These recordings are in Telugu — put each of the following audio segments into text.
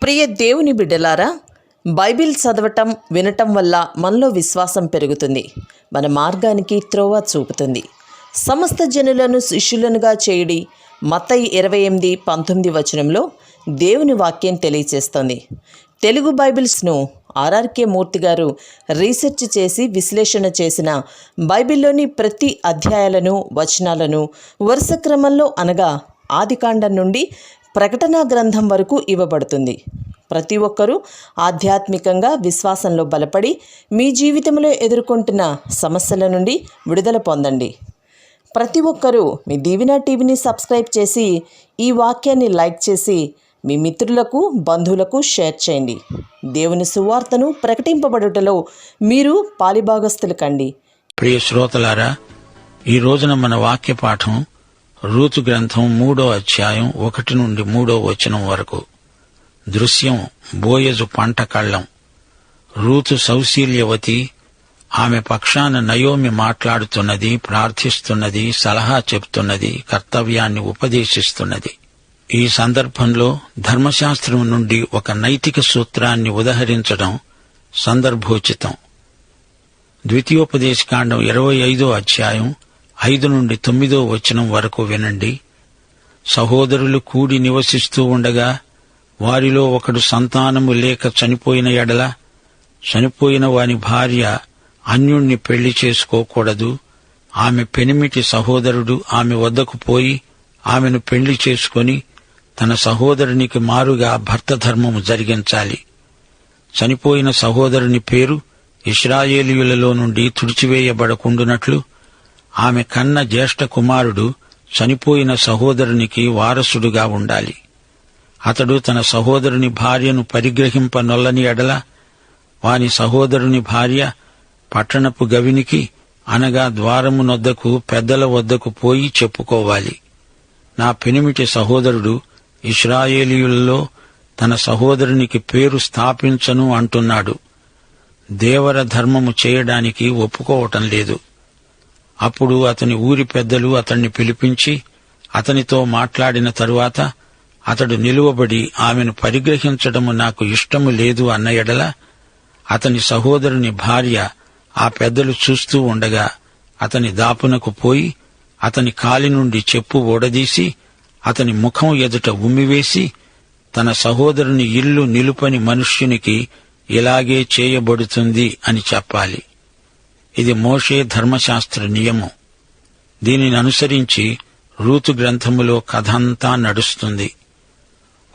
ప్రియ దేవుని బిడ్డలారా, బైబిల్ చదవటం వినటం వల్ల మనలో విశ్వాసం పెరుగుతుంది. మన మార్గానికి త్రోవ చూపుతుంది. సమస్త జనులను శిష్యులనుగా చేయుడి మత్తయి 28:19 వచనంలో దేవుని వాక్యం తెలియచేస్తోంది. తెలుగు బైబిల్స్ను ఆర్ఆర్కే మూర్తి గారు రీసెర్చ్ చేసి విశ్లేషణ చేసిన బైబిల్లోని ప్రతి అధ్యాయాలను వచనాలను వరుస క్రమంలో అనగా ఆదికాండం నుండి ప్రకటనా గ్రంథం వరకు ఇవ్వబడుతుంది. ప్రతి ఒక్కరూ ఆధ్యాత్మికంగా విశ్వాసంలో బలపడి మీ జీవితంలో ఎదుర్కొంటున్న సమస్యల నుండి విడుదల పొందండి. ప్రతి ఒక్కరూ మీ దీవెన టీవీని సబ్స్క్రైబ్ చేసి ఈ వాక్యాన్ని లైక్ చేసి మీ మిత్రులకు బంధువులకు షేర్ చేయండి. దేవుని సువార్తను ప్రకటింపబడుటలో మీరు పాలిభాగస్తులు కండి. ప్రియ శ్రోతలారా, ఈ రోజున మన వాక్య పాఠం రూతు గ్రంథం 3వ అధ్యాయం 1 నుండి 3వ వచనం వరకు. దృశ్యం బోయజు పంట కళ్ళం. రూతు సౌశీల్యవతి. ఆమె పక్షాన నయోమి మాట్లాడుతున్నది, ప్రార్థిస్తున్నది, సలహా చెప్తున్నది, కర్తవ్యాన్ని ఉపదేశిస్తున్నది. ఈ సందర్భంలో ధర్మశాస్త్రం నుండి ఒక నైతిక సూత్రాన్ని ఉదహరించడం సందర్భోచితం. ద్వితీయోపదేశకాండం 25వ అధ్యాయం 5 నుండి 9వ వచనం వరకు వినండి. సహోదరులు కూడి నివసిస్తూ ఉండగా వారిలో ఒకడు సంతానము లేక చనిపోయిన ఎడల చనిపోయిన వాని భార్య అన్యుణ్ణి పెళ్లి చేసుకోకూడదు. ఆమె పెనిమిటి సహోదరుడు ఆమె వద్దకు పోయి ఆమెను పెళ్లి చేసుకొని తన సహోదరునికి మారుగా భర్త ధర్మము జరిగించాలి. చనిపోయిన సహోదరుని పేరు ఇశ్రాయేలీయులలో నుండి తుడిచివేయబడకుండునట్లు ఆమె కన్న జ్యేష్ఠ కుమారుడు చనిపోయిన సహోదరునికి వారసుడుగా ఉండాలి. అతడు తన సహోదరుని భార్యను పరిగ్రహింపనొల్లని ఎడల వాని సహోదరుని భార్య పట్టణపు గవినికి అనగా ద్వారమునొద్దకు పెద్దల వద్దకు పోయి చెప్పుకోవాలి. నా పెనిమిటి సహోదరుడు ఇశ్రాయేలీయులలో తన సహోదరునికి పేరు స్థాపించను అంటున్నాడు. దేవర ధర్మము చేయడానికి ఒప్పుకోవటం లేదు. అప్పుడు అతని ఊరి పెద్దలు అతన్ని పిలిపించి అతనితో మాట్లాడిన తరువాత అతడు నిలువబడి ఆమెను పరిగ్రహించడము నాకు ఇష్టము లేదు అన్న ఎడల అతని సహోదరుని భార్య ఆ పెద్దలు చూస్తూ ఉండగా అతని దాపునకు పోయి అతని కాలి నుండి చెప్పు ఊడదీసి అతని ముఖం ఎదుట ఉమ్మివేసి, తన సహోదరుని ఇల్లు నిలుపని మనుష్యునికి ఇలాగే చేయబడుతుంది అని చెప్పాలి. ఇది మోషే ధర్మశాస్త్ర నియమం. దీనిని అనుసరించి రూతు గ్రంథములో కథంతా నడుస్తుంది.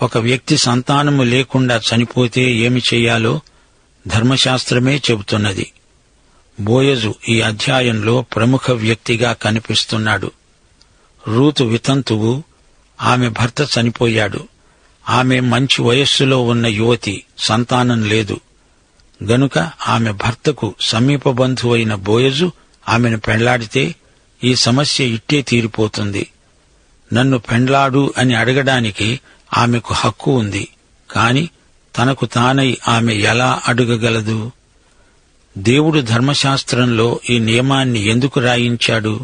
ఒక వ్యక్తి సంతానము లేకుండా చనిపోతే ఏమి చెయ్యాలో ధర్మశాస్త్రమే చెబుతున్నది. బోయజు ఈ అధ్యాయంలో ప్రముఖ వ్యక్తిగా కనిపిస్తున్నాడు. రూతు వితంతువు. ఆమె భర్త చనిపోయాడు. ఆమె మంచి వయస్సులో ఉన్న యువతి, సంతానం లేదు. గనుక ఆమె భర్తకు సమీప బంధువైన బోయజు ఆమెను పెండ్లాడితే ఈ సమస్య ఇట్టే తీరిపోతుంది. నన్ను పెండ్లాడు అని అడగడానికి ఆమెకు హక్కు ఉంది. కాని తనకు తానై ఆమె ఎలా అడగగలదు? దేవుడు ధర్మశాస్త్రంలో ఈ నియమాన్ని ఎందుకు రాయించాడు?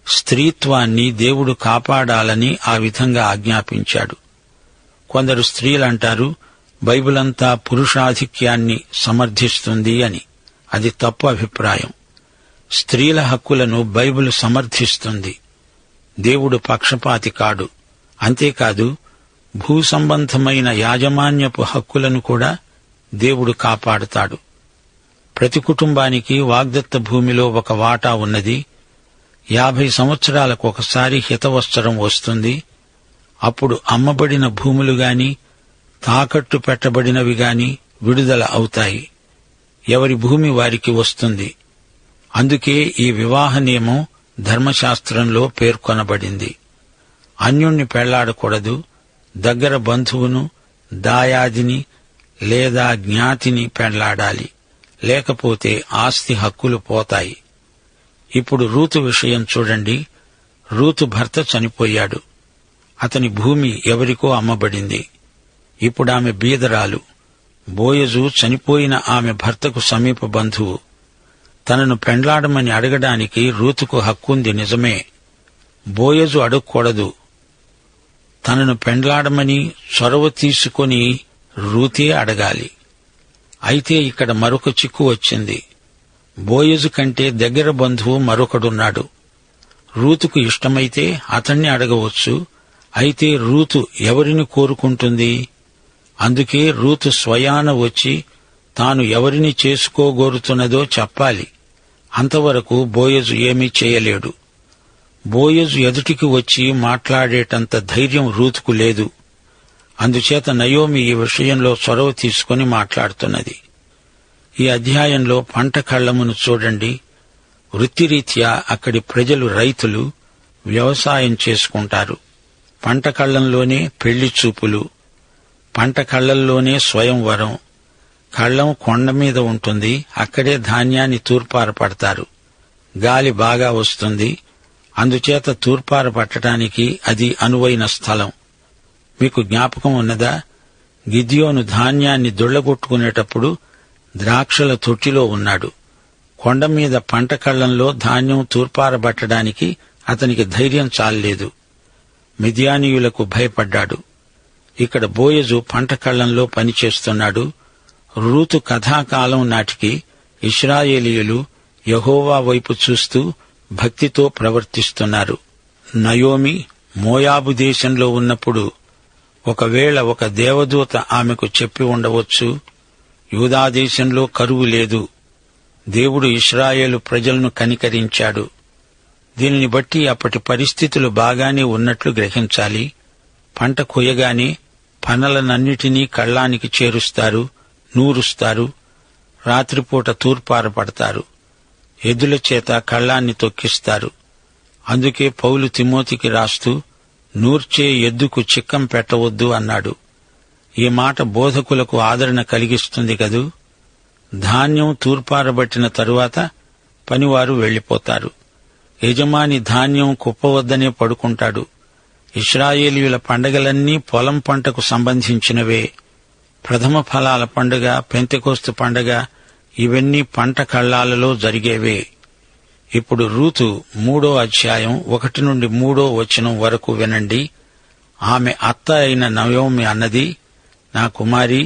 స్త్రీత్వాన్ని దేవుడు కాపాడాలని ఆ విధంగా ఆజ్ఞాపించాడు. కొందరు స్త్రీలంటారు, బైబిలంతా పురుషాధిక్యాన్ని సమర్థిస్తుంది అని. అది తప్పు అభిప్రాయం. స్త్రీల హక్కులను బైబిల్ సమర్థిస్తుంది. దేవుడు పక్షపాతి కాడు. అంతేకాదు, భూసంబంధమైన యాజమాన్యపు హక్కులను కూడా దేవుడు కాపాడుతాడు. ప్రతి కుటుంబానికి వాగ్దత్త భూమిలో ఒక వాటా ఉన్నది. 50 సంవత్సరాలకు ఒకసారి హితవత్సరం వస్తుంది. అప్పుడు అమ్మబడిన భూములు గాని తాకట్టు పెట్టబడినవి గాని విడుదల అవుతాయి. ఎవరి భూమి వారికి వస్తుంది. అందుకే ఈ వివాహ నియమం ధర్మశాస్త్రంలో పేర్కొనబడింది. అన్యుణ్ణి పెళ్లాడకూడదు. దగ్గర బంధువును, దాయాదిని లేదా జ్ఞాతిని పెళ్లాడాలి. లేకపోతే ఆస్తి హక్కులు పోతాయి. ఇప్పుడు రూతు విషయం చూడండి. రూతు భర్త చనిపోయాడు. అతని భూమి ఎవరికో అమ్మబడింది. ఇప్పుడామె బీదరాలు. బోయజు చనిపోయిన ఆమె భర్తకు సమీప బంధువు. తనను పెండ్లాడమని అడగడానికి రూతుకు హక్కుంది నిజమే. బోయజు అడగకూడదు. తనను పెండ్లాడమని చొరవ తీసుకొని రూతే అడగాలి. అయితే ఇక్కడ మరొక చిక్కు వచ్చింది. బోయజు కంటే దగ్గర బంధువు మరొకడున్నాడు. రూతుకు ఇష్టమైతే అతణ్ణి అడగవచ్చు. అయితే రూతు ఎవరిని కోరుకుంటుంది? అందుకే రూతు స్వయాన వచ్చి తాను ఎవరిని చేసుకోగోరుతున్నదో చెప్పాలి. అంతవరకు బోయజు ఏమీ చేయలేడు. బోయజు ఎదుటికి వచ్చి మాట్లాడేటంత ధైర్యం రూతుకు లేదు. అందుచేత నయోమి ఈ విషయంలో చొరవ తీసుకుని మాట్లాడుతున్నది. ఈ అధ్యాయంలో పంట కళ్లమును చూడండి. వృత్తిరీత్యా అక్కడి ప్రజలు రైతులు, వ్యవసాయం చేసుకుంటారు. పంట కళ్లంలోనే పెళ్లి చూపులు, పంట కళ్లల్లోనే స్వయంవరం. కళ్లం కొండ మీద ఉంటుంది. అక్కడే ధాన్యాన్ని తూర్పార పడతారు. గాలి బాగా వస్తుంది. అందుచేత తూర్పార పట్టడానికి అది అనువైన స్థలం. మీకు జ్ఞాపకం ఉన్నదా? గిద్యోను ధాన్యాన్ని దొళ్లగొట్టుకునేటప్పుడు ద్రాక్షల తొట్టిలో ఉన్నాడు. కొండ మీద పంట కళ్లంలో ధాన్యం తూర్పారబట్టడానికి అతనికి ధైర్యం చాలలేదు. మిద్యానీయులకు భయపడ్డాడు. ఇక్కడ బోయజు పంట కళ్లంలో పనిచేస్తున్నాడు. రూతు కథాకాలం నాటికి ఇశ్రాయేలీయులు యెహోవా వైపు చూస్తూ భక్తితో ప్రవర్తిస్తున్నారు. నయోమి మోయాబు దేశంలో ఉన్నప్పుడు ఒకవేళ ఒక దేవదూత ఆమెకు చెప్పి ఉండవచ్చు, యూదా దేశంలో కరువు లేదు, దేవుడు ఇశ్రాయేలు ప్రజలను కనికరించాడు. దీనిని బట్టి అప్పటి పరిస్థితులు బాగానే ఉన్నట్లు గ్రహించాలి. పంట కొయ్యగానే పనలనన్నిటినీ కళ్ళానికి చేరుస్తారు, నూరుస్తారు. రాత్రిపూట తూర్పారపడతారు. ఎద్దుల చేత కళ్ళాన్ని తొక్కిస్తారు. అందుకే పౌలు తిమోతికి రాస్తూ నూర్చే ఎద్దుకు చిక్కం పెట్టవద్దు అన్నాడు. ఈ మాట బోధకులకు ఆదరణ కలిగిస్తుంది కదూ. ధాన్యం తూర్పారబట్టిన తరువాత పనివారు వెళ్లిపోతారు. యజమాని ధాన్యం కుప్పవద్దనే పడుకుంటాడు. ఇశ్రాయేలీయుల పండగలన్నీ పొలం పంటకు సంబంధించినవే. ప్రథమ ఫలాల పండుగ, పెంతెకోస్తు పండుగ ఇవన్నీ పంట కళ్ళాలలో జరిగేవే. ఇప్పుడు రూతు 3వ అధ్యాయం 1 నుండి 3వ వచనం వరకు వినండి. ఆమె అత్త అయిన నయోమి అన్నది, నా కుమారి,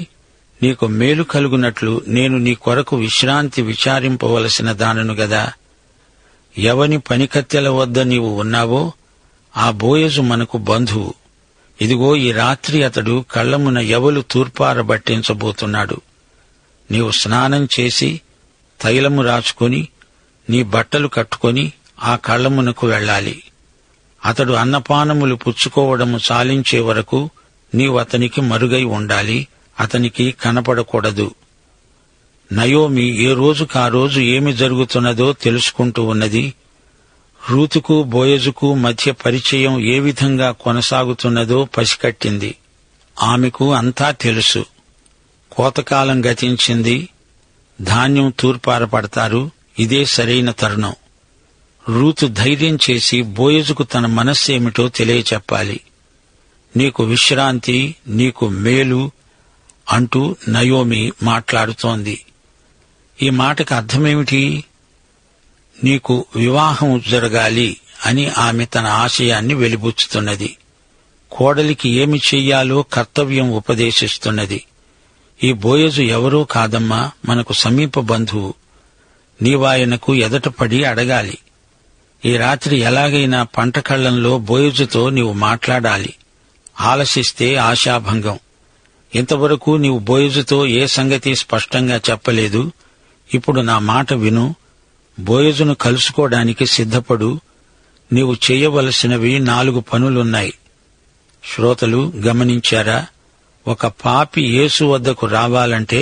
నీకు మేలు కలుగునట్లు నేను నీ కొరకు విశ్రాంతి విచారింపవలసిన దానను గదా. ఎవని పనికత్తెల వద్ద నీవు ఉన్నావో ఆ బోయజు మనకు బంధువు. ఇదిగో ఈ రాత్రి అతడు కళ్లమున ఎవలు తూర్పారబట్టించబోతున్నాడు. నీవు స్నానం చేసి తైలము రాచుకొని నీ బట్టలు కట్టుకొని ఆ కళ్లమునకు వెళ్ళాలి. అతడు అన్నపానములు పుచ్చుకోవడము చాలించే వరకు నీవు అతనికి మరుగై ఉండాలి, అతనికి కనపడకూడదు. నయోమి ఏ రోజుకా రోజు ఏమి జరుగుతున్నదో తెలుసుకుంటూ ఉన్నది. రూతుకు బోయజుకు మధ్య పరిచయం ఏ విధంగా కొనసాగుతున్నదో పసికట్టింది. ఆమెకు అంతా తెలుసు. కోతకాలం గతించింది. ధాన్యం తూర్పారపడతారు. ఇదే సరైన తరుణం. రూతు ధైర్యం చేసి బోయజుకు తన మనస్సేమిటో తెలియచెప్పాలి. నీకు విశ్రాంతి, నీకు మేలు అంటూ నయోమి మాట్లాడుతోంది. ఈ మాటకు అర్థమేమిటి? నీకు వివాహం జరగాలి అని ఆమె తన ఆశయాన్ని వెలిబుచ్చుతున్నది. కోడలికి ఏమి చెయ్యాలో కర్తవ్యం ఉపదేశిస్తున్నది. ఈ బోయజు ఎవరో కాదమ్మా, మనకు సమీప బంధువు. నీవాయనకు ఎదటపడి అడగాలి. ఈ రాత్రి ఎలాగైనా పంట కళ్లంలో బోయజుతో నీవు మాట్లాడాలి. ఆలసిస్తే ఆశాభంగం. ఇంతవరకు నీవు బోయజుతో ఏ సంగతి స్పష్టంగా చెప్పలేదు. ఇప్పుడు నా మాట విను. బోయజును కలుసుకోవడానికి సిద్ధపడు. నీవు చేయవలసినవి 4 పనులున్నాయి. శ్రోతలు గమనించారా? ఒక పాపి యేసు వద్దకు రావాలంటే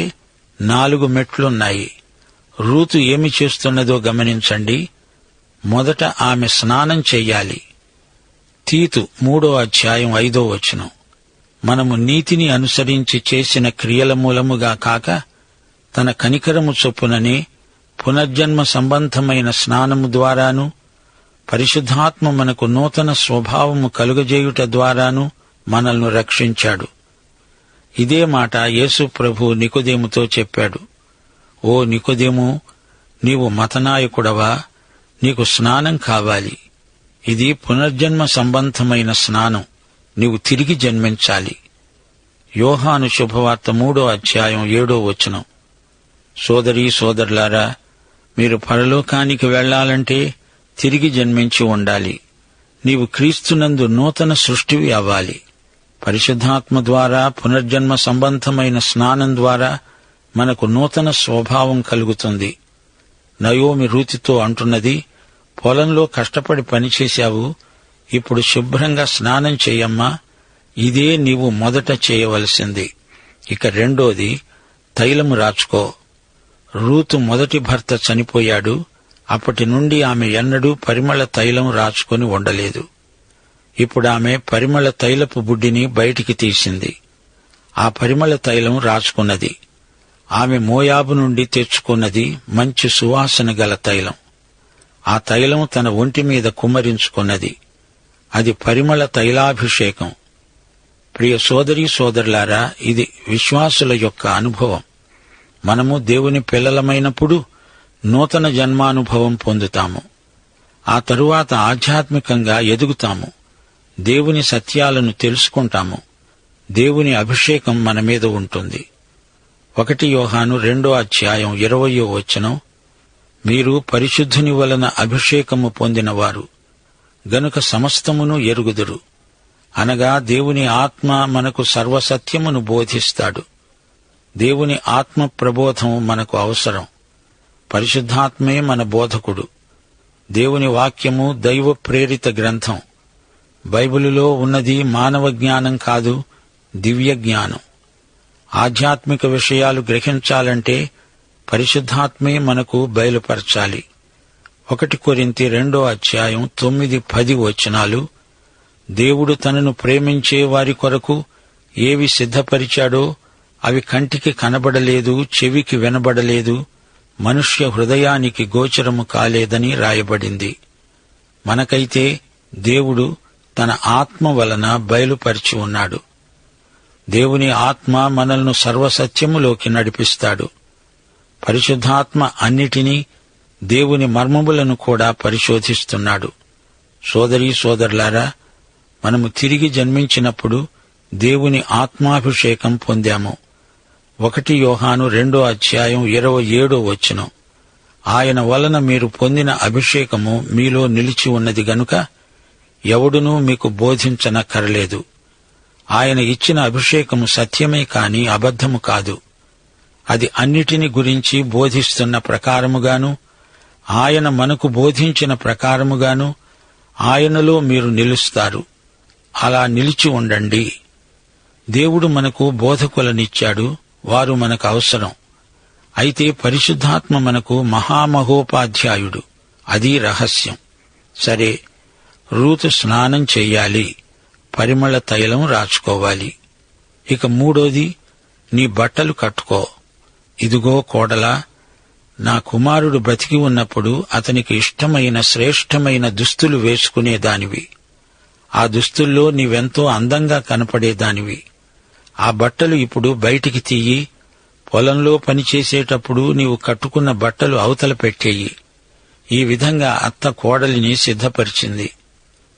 4 మెట్లున్నాయి. రూతు ఏమి చేస్తున్నదో గమనించండి. మొదట ఆమె స్నానం చెయ్యాలి. తీతు 3వ అధ్యాయం 5వ వచనం. మనము నీతిని అనుసరించి చేసిన క్రియల మూలముగా కాక తన కనికరము చొప్పుననే పునర్జన్మ సంబంధమైన స్నానము ద్వారాను పరిశుద్ధాత్మ మనకు నూతన స్వభావము కలుగజేయుట ద్వారాను మనల్ని రక్షించాడు. ఇదే మాట యేసు ప్రభు నికోదేముతో చెప్పాడు. ఓ నికోదేము, నీవు మతనాయకుడవా? నీకు స్నానం కావాలి. ఇది పునర్జన్మ సంబంధమైన స్నానం. నీవు తిరిగి జన్మించాలి. యోహాను శుభవార్త 3వ అధ్యాయం 7వ వచనం. సోదరీ సోదరులారా, మీరు పరలోకానికి వెళ్లాలంటే తిరిగి జన్మించి ఉండాలి. నీవు క్రీస్తునందు నూతన సృష్టివి అవ్వాలి. పరిశుద్ధాత్మ ద్వారా పునర్జన్మ సంబంధమైన స్నానం ద్వారా మనకు నూతన స్వభావం కలుగుతుంది. నయోమి రూతితో అంటున్నది, పొలంలో కష్టపడి పనిచేశావు, ఇప్పుడు శుభ్రంగా స్నానం చేయమ్మా. ఇదే నీవు మొదట చేయవలసింది. ఇక రెండోది, తైలము రాచుకో. రూతు మొదటి భర్త చనిపోయాడు. అప్పటి నుండి ఆమె ఎన్నడూ పరిమళ తైలం రాచుకొని ఉండలేదు. ఇప్పుడు ఆమె పరిమళ తైలపు బుడ్డిని బయటికి తీసింది. ఆ పరిమళ తైలం రాచుకున్నది. ఆమె మోయాబు నుండి తెచ్చుకున్నది మంచి సువాసన గల తైలం. ఆ తైలం తన ఒంటి మీద కుమ్మరించుకున్నది. అది పరిమళ తైలాభిషేకం. ప్రియ సోదరీ సోదరులారా, ఇది విశ్వాసుల యొక్క అనుభవం. మనము దేవుని పిల్లలమైనప్పుడు నూతన జన్మానుభవం పొందుతాము. ఆ తరువాత ఆధ్యాత్మికంగా ఎదుగుతాము. దేవుని సత్యాలను తెలుసుకుంటాము. దేవుని అభిషేకం మన మీద ఉంటుంది. 1 యోహాను 2వ అధ్యాయం 20వ వచనం, మీరు పరిశుద్ధుని వలన అభిషేకము పొందినవారు గనుక సమస్తమును ఎరుగుదురు. అనగా దేవుని ఆత్మ మనకు సర్వసత్యమును బోధిస్తాడు. దేవుని ఆత్మ ప్రబోధం మనకు అవసరం. పరిశుద్ధాత్మే మన బోధకుడు. దేవుని వాక్యము దైవ ప్రేరిత గ్రంథం. బైబిలులో ఉన్నది మానవ జ్ఞానం కాదు, దివ్య జ్ఞానం. ఆధ్యాత్మిక విషయాలు గ్రహించాలంటే పరిశుద్ధాత్మే మనకు బయలుపరచాలి. 1 కొరింథీ 2వ అధ్యాయం 9-10 వచనాలు, దేవుడు తనను ప్రేమించే వారి కొరకు ఏవి సిద్ధపరిచాడో అవి కంటికి కనబడలేదు, చెవికి వినబడలేదు, మనుష్య హృదయానికి గోచరము కాలేదని రాయబడింది. మనకైతే దేవుడు తన ఆత్మ వలన బయలుపరిచి ఉన్నాడు. దేవుని ఆత్మ మనల్ని సర్వసత్యములోకి నడిపిస్తాడు. పరిశుద్ధాత్మ అన్నిటినీ, దేవుని మర్మములను కూడా పరిశోధిస్తున్నాడు. సోదరీ సోదరులారా, మనము తిరిగి జన్మించినప్పుడు దేవుని ఆత్మాభిషేకం పొందాము. 1 యోహాను 2వ అధ్యాయం 27వ వచనం, ఆయన వలన మీరు పొందిన అభిషేకము మీలో నిలిచి ఉన్నది గనుక ఎవడునూ మీకు బోధించనక్కరలేదు. ఆయన ఇచ్చిన అభిషేకము సత్యమే కాని అబద్ధము కాదు. అది అన్నిటిని గురించి బోధిస్తున్న ప్రకారముగాను, ఆయన మనకు బోధించిన ప్రకారముగాను ఆయనలో మీరు నిలుస్తారు. అలా నిలిచి ఉండండి. దేవుడు మనకు బోధకులనిచ్చాడు, వారు మనకు అవసరం. అయితే పరిశుద్ధాత్మ మనకు మహామహోపాధ్యాయుడు. అది రహస్యం. సరే, రూతు స్నానం చెయ్యాలి, పరిమళ తైలం రాచుకోవాలి. ఇక మూడోది, నీ బట్టలు కట్టుకో. ఇదిగో కోడలా, నా కుమారుడు బ్రతికి ఉన్నప్పుడు అతనికి ఇష్టమైన శ్రేష్టమైన దుస్తులు వేసుకునేదానివి. ఆ దుస్తుల్లో నీవెంతో అందంగా కనపడేదానివి. ఆ బట్టలు ఇప్పుడు బయటికి తీయి. పొలంలో పనిచేసేటప్పుడు నీవు కట్టుకున్న బట్టలు అవతల పెట్టేయి. ఈ విధంగా అత్త కోడలిని సిద్ధపరిచింది.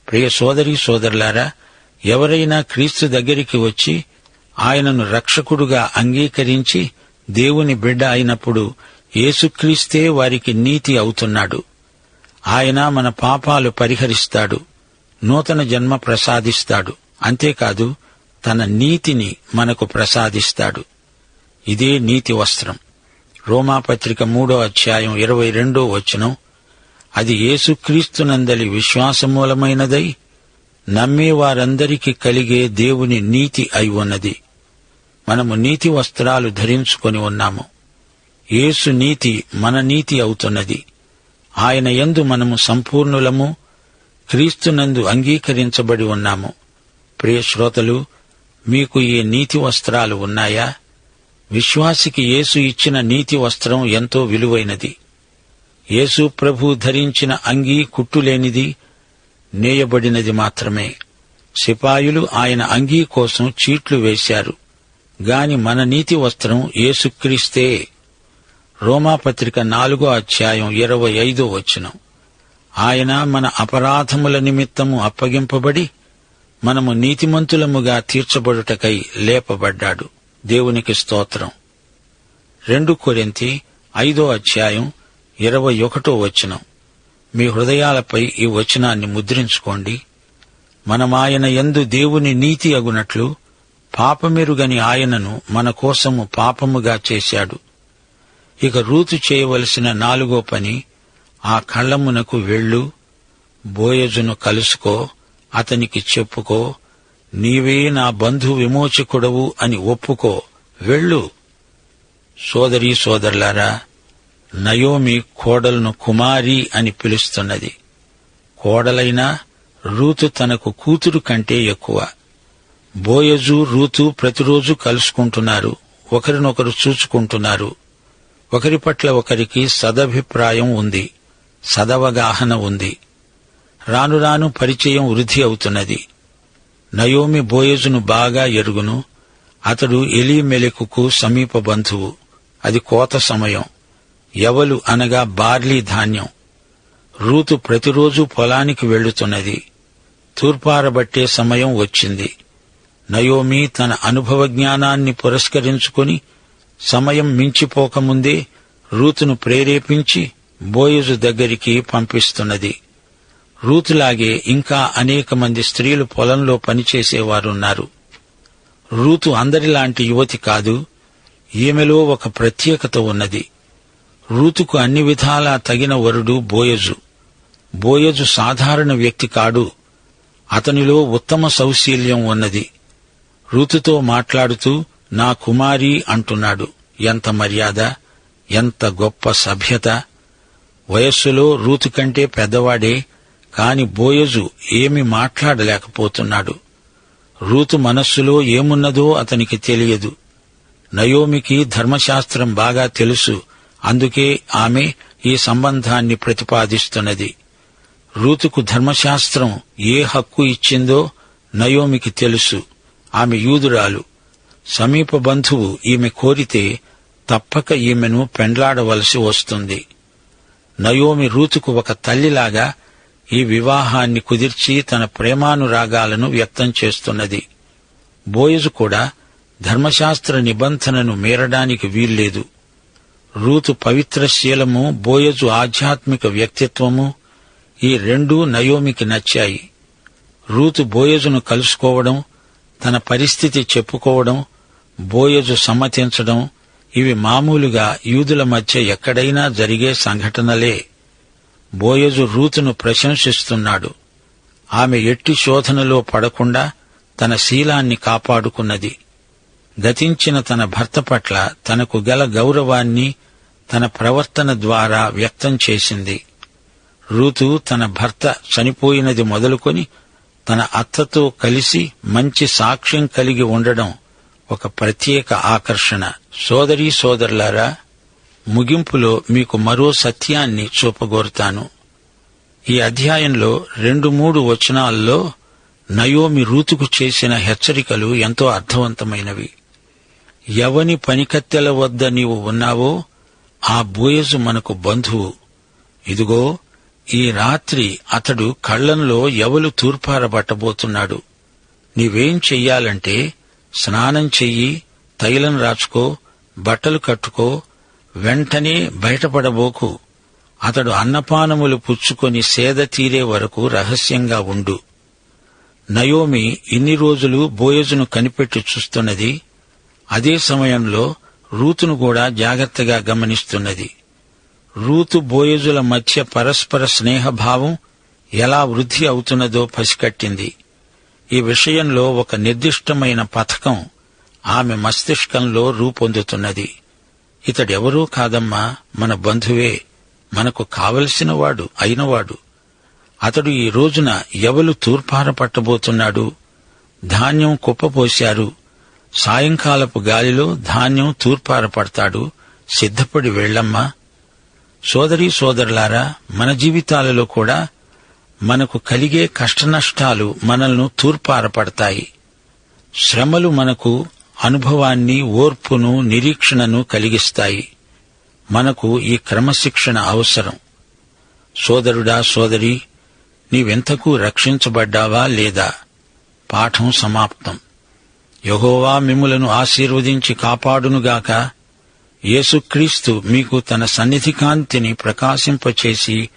ప్రియ సోదరీ సోదరులారా, ఎవరైనా క్రీస్తు దగ్గరికి వచ్చి ఆయనను రక్షకుడుగా అంగీకరించి దేవుని బిడ్డ అయినప్పుడు యేసుక్రీస్తే వారికి నీతి అవుతున్నాడు. ఆయన మన పాపాలు పరిహరిస్తాడు, నూతన జన్మ ప్రసాదిస్తాడు. అంతేకాదు, తన నీతిని మనకు ప్రసాదిస్తాడు. ఇదే నీతి వస్త్రం. రోమాపత్రిక 3వ అధ్యాయం 22వ వచనం, అది యేసుక్రీస్తునందలి విశ్వాసమూలమైనదై నమ్మేవారందరికీ కలిగే దేవుని నీతి అయి ఉన్నది. మనము నీతి వస్త్రాలు ధరించుకొని ఉన్నాము. యేసు నీతి మన నీతి అవుతున్నది. ఆయన యందు మనము సంపూర్ణులము, క్రీస్తునందు అంగీకరించబడి ఉన్నాము. ప్రియ శ్రోతలు, మీకు ఈ నీతి వస్త్రాలు ఉన్నాయా? విశ్వాసికి యేసు ఇచ్చిన నీతి వస్త్రం ఎంతో విలువైనది. యేసు ప్రభు ధరించిన అంగీ కుట్టులేనిది, నేయబడినది మాత్రమే. సిపాయులు ఆయన అంగీ కోసం చీట్లు వేశారు. గాని మన నీతి వస్త్రం యేసుక్రీస్తే. రోమాపత్రిక 4వ అధ్యాయం 25వ వచనం, ఆయన మన అపరాధముల నిమిత్తము అప్పగింపబడి మనము నీతిమంతులముగా తీర్చబడుటకై లేపబడ్డాడు. దేవునికి స్తోత్రం. 2 కొరింథీ 5:21 మీ హృదయాలపై ఈ వచనాన్ని ముద్రించుకోండి. మనమాయన యందు దేవుని నీతి అగునట్లు పాపమెరుగని ఆయనను మన కోసము పాపముగా చేశాడు. ఇక రూతు చేయవలసిన 4వ పని, ఆ కళ్ళమునకు వెళ్ళు, బోయజును కలుసుకో, అతనికి చెప్పుకో, నీవే నా బంధు విమోచకుడవు అని ఒప్పుకో, వెళ్ళు. సోదరీ సోదరులారా, నయోమి కోడలను కుమారి అని పిలుస్తున్నది. కోడలైనా రూతు తనకు కూతురు కంటే ఎక్కువ. బోయజు, రూతు ప్రతిరోజు కలుసుకుంటున్నారు, ఒకరినొకరు చూచుకుంటున్నారు. ఒకరి పట్ల ఒకరికి సదభిప్రాయం ఉంది, సదవగాహన ఉంది. రాను రాను పరిచయం వృద్ధి అవుతున్నది. నయోమి బోయజును బాగా ఎరుగును. అతడు ఎలీమెలెకుకు సమీప బంధువు. అది కోత సమయం, యవలు అనగా బార్లీ ధాన్యం. రూతు ప్రతిరోజు పొలానికి వెళ్లుతున్నది. తూర్పారబట్టే సమయం వచ్చింది. నయోమి తన అనుభవ జ్ఞానాన్ని పురస్కరించుకుని సమయం మించిపోకముందే రూతును ప్రేరేపించి బోయజు దగ్గరికి పంపిస్తున్నది. రూతులాగే ఇంకా అనేక మంది స్త్రీలు పొలంలో పనిచేసేవారున్నారు. రూతు అందరిలాంటి యువతి కాదు. ఈమెలో ఒక ప్రత్యేకత ఉన్నది. రూతుకు అన్ని విధాలా తగిన వరుడు బోయజు. బోయజు సాధారణ వ్యక్తి కాడు. అతనిలో ఉత్తమ సౌశీల్యం ఉన్నది. రూతుతో మాట్లాడుతూ నా కుమారి అంటున్నాడు. ఎంత మర్యాద, ఎంత గొప్ప సభ్యత! వయస్సులో రూతు కంటే పెద్దవాడే, కాని బోయజు ఏమి మాట్లాడలేకపోతున్నాడు. రూతు మనస్సులో ఏమున్నదో అతనికి తెలియదు. నయోమికి ధర్మశాస్త్రం బాగా తెలుసు. అందుకే ఆమె ఈ సంబంధాన్ని ప్రతిపాదిస్తున్నది. రూతుకు ధర్మశాస్త్రం ఏ హక్కు ఇచ్చిందో నయోమికి తెలుసు. ఆమె యూదురాలు. సమీప బంధువు ఈమె కోరితే తప్పక ఈమెను పెండ్లాడవలసి వస్తుంది. నయోమి రూతుకు ఒక తల్లిలాగా ఈ వివాహాన్ని కుదిర్చి తన ప్రేమానురాగాలను వ్యక్తం చేస్తున్నది. బోయజు కూడా ధర్మశాస్త్ర నిబంధనను మీరడానికి వీల్లేదు. రూతు పవిత్రశీలము, బోయజు ఆధ్యాత్మిక వ్యక్తిత్వము, ఈ రెండూ నయోమికి నచ్చాయి. రూతు బోయజును కలుసుకోవడం, తన పరిస్థితి చెప్పుకోవడం, బోయజు సమ్మతించడం, ఇవి మామూలుగా యూదుల మధ్య ఎక్కడైనా జరిగే సంఘటనలే. బోయజు రూతును ప్రశంసిస్తున్నాడు. ఆమె ఎట్టి శోధనలో పడకుండా తన శీలాన్ని కాపాడుకున్నది. గతించిన తన భర్త పట్ల తనకు గల గౌరవాన్ని తన ప్రవర్తన ద్వారా వ్యక్తం చేసింది. రూతు తన భర్త చనిపోయినది మొదలుకొని తన అత్తతో కలిసి మంచి సాక్ష్యం కలిగి ఉండడం ఒక ప్రత్యేక ఆకర్షణ. సోదరీ సోదరులారా, ముగింపులో మీకు మరో సత్యాన్ని చూపగోరుతాను. ఈ అధ్యాయంలో 2-3 వచనాల్లో నయోమి రూతుకు చేసిన హెచ్చరికలు ఎంతో అర్థవంతమైనవి. ఎవని పనికత్తెల వద్ద నీవు ఉన్నావో ఆ బోయజు మనకు బంధువు. ఇదిగో, ఈ రాత్రి అతడు కళ్లంలో యవలు తూర్పారబట్టబోతున్నాడు. నీవేం చెయ్యాలంటే స్నానం చెయ్యి, తైలం రాచుకో, బట్టలు కట్టుకో, వెంటనే బయటపడబోకు. అతడు అన్నపానములు పుచ్చుకొని సేద తీరే వరకు రహస్యంగా ఉండు. నయోమి ఇన్ని రోజులు బోయజును కనిపెట్టి చూస్తున్నది. అదే సమయంలో రూతును కూడా జాగ్రత్తగా గమనిస్తున్నది. రూతు బోయజుల మధ్య పరస్పర స్నేహభావం ఎలా వృద్ధి అవుతున్నదో పసికట్టింది. ఈ విషయంలో ఒక నిర్దిష్టమైన పథకం ఆమె మస్తిష్కంలో రూపొందుతున్నది. ఇతడెవరూ కాదమ్మా, మన బంధువే, మనకు కావలసినవాడు అయినవాడు. అతడు ఈ రోజున యవలు తూర్పార పట్టబోతున్నాడు. ధాన్యం కుప్పపోశారు. సాయంకాలపు గాలిలో ధాన్యం తూర్పార పడతాడు. సిద్ధపడి వెళ్ళమ్మా. సోదరీ సోదరులారా, మన జీవితాలలో కూడా మనకు కలిగే కష్టనష్టాలు మనల్ని తూర్పారపడతాయి. శ్రమలు మనకు అనుభవాన్ని, ఓర్పును, నిరీక్షణను కలిగిస్తాయి. మనకు ఈ క్రమశిక్షణ అవసరం. సోదరుడా, సోదరి, నీవెంతకు రక్షించబడ్డావా లేదా? పాఠం సమాప్తం. యెహోవా మిమ్ములను ఆశీర్వదించి కాపాడునుగాక. యేసుక్రీస్తు మీకు తన సన్నిధి కాంతిని ప్రకాశింపచేసి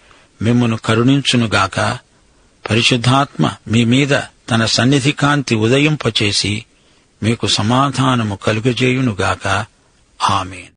మిమ్మును కరుణించునుగాక. పరిశుద్ధాత్మ మీ మీద తన సన్నిధి కాంతి ఉదయింపచేసి మీకు సమాధానము కలుగజేయునుగాక. ఆమేన్.